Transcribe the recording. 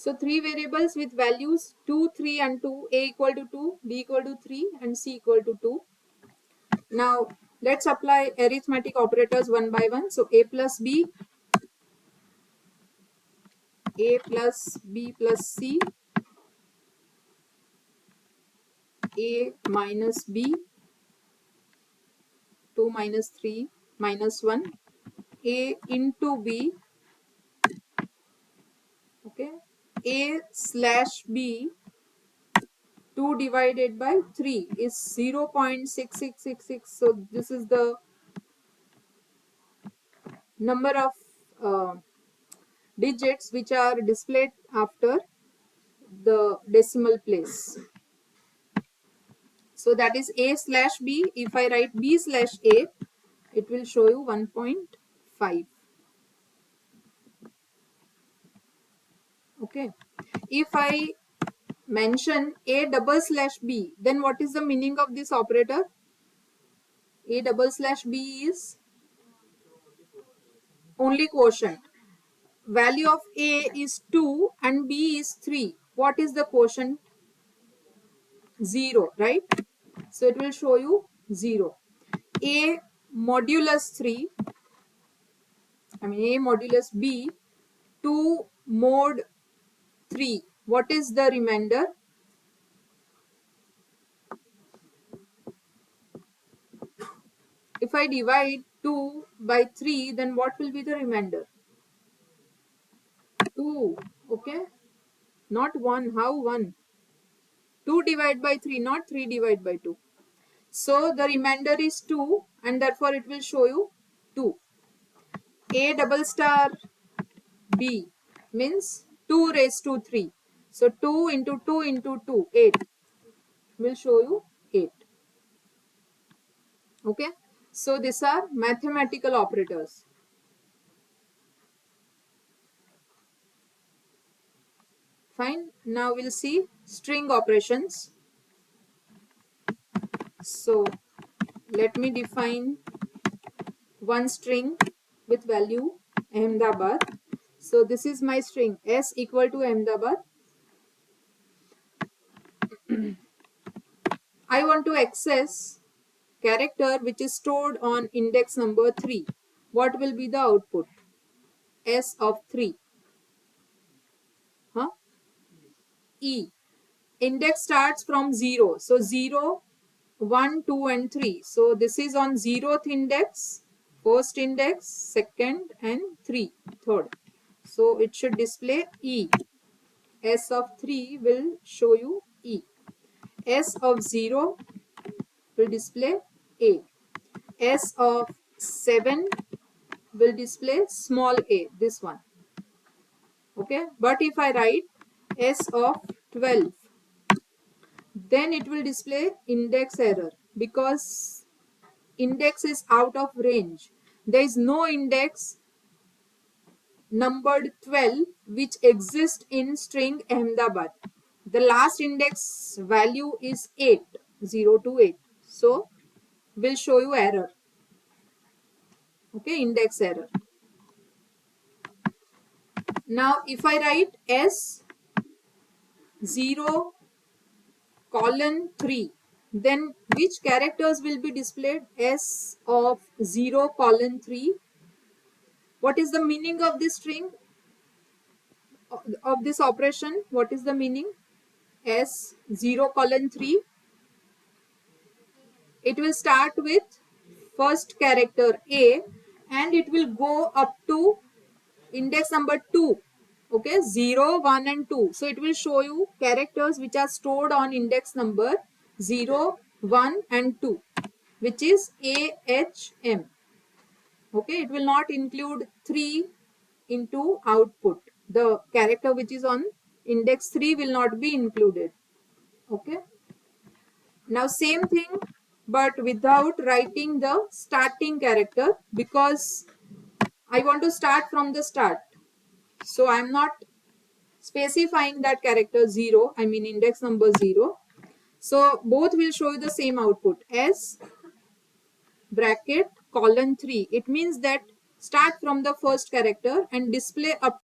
So 3 variables with values 2, 3 and 2, a equal to 2, b equal to 3 and c equal to 2. Now let's apply arithmetic operators one by one. So a plus b plus c, a minus b, 2 minus 3 minus 1, a into b, okay, a slash b, 2 divided by 3 is 0.6666. So this is the number of digits which are displayed after the decimal place. So that is a slash b. If I write b slash a, it will show you 1.5. Okay. If I mention a double slash b, then what is the meaning of this operator? A double slash b is only quotient. Value of a is 2 and b is 3. What is the quotient? 0, right? So it will show you 0. A modulus 3, I mean a modulus b, 2 mod 3. What is the remainder? If I divide 2 by 3, then what will be the remainder? 2. Okay. Not 1. How 1? 2 divided by 3, not 3 divided by 2. So the remainder is 2 and therefore it will show you 2. A double star B means 2 raised to 3. So 2 into 2 into 2, 8 will show you 8. Okay. So these are mathematical operators. Fine. Now we'll see string operations. So let me define one string with value Ahmedabad. So this is my string S equal to Ahmedabad. I want to access character which is stored on index number 3. What will be the output? S of 3. Huh? E. Index starts from 0. So 0, 1, 2 and 3. So this is on 0th index, first index, second and 3, third. So it should display E. S of 3 will show you E. S of 0 will display A. S of 7 will display small a, this one. Okay. But if I write S of 12, then it will display index error because index is out of range. There is no index numbered 12 which exists in string Ahmedabad. The last index value is 8, 0 to 8. So will show you error. Okay, index error. Now if I write S 0 colon 3, then which characters will be displayed? S of 0 colon 3. What is the meaning of this string? Of this operation? What is the meaning? S 0 colon 3. It will start with first character A and it will go up to index number 2. Okay, 0, 1 and 2. So it will show you characters which are stored on index number 0, 1 and 2, which is AHM. Okay, it will not include 3 into output. The character which is on index 3 will not be included. Okay. Now same thing but without writing the starting character because I want to start from the start. So I am not specifying that character 0, I mean index number 0. So both will show you the same output. S bracket colon 3. It means that start from the first character and display up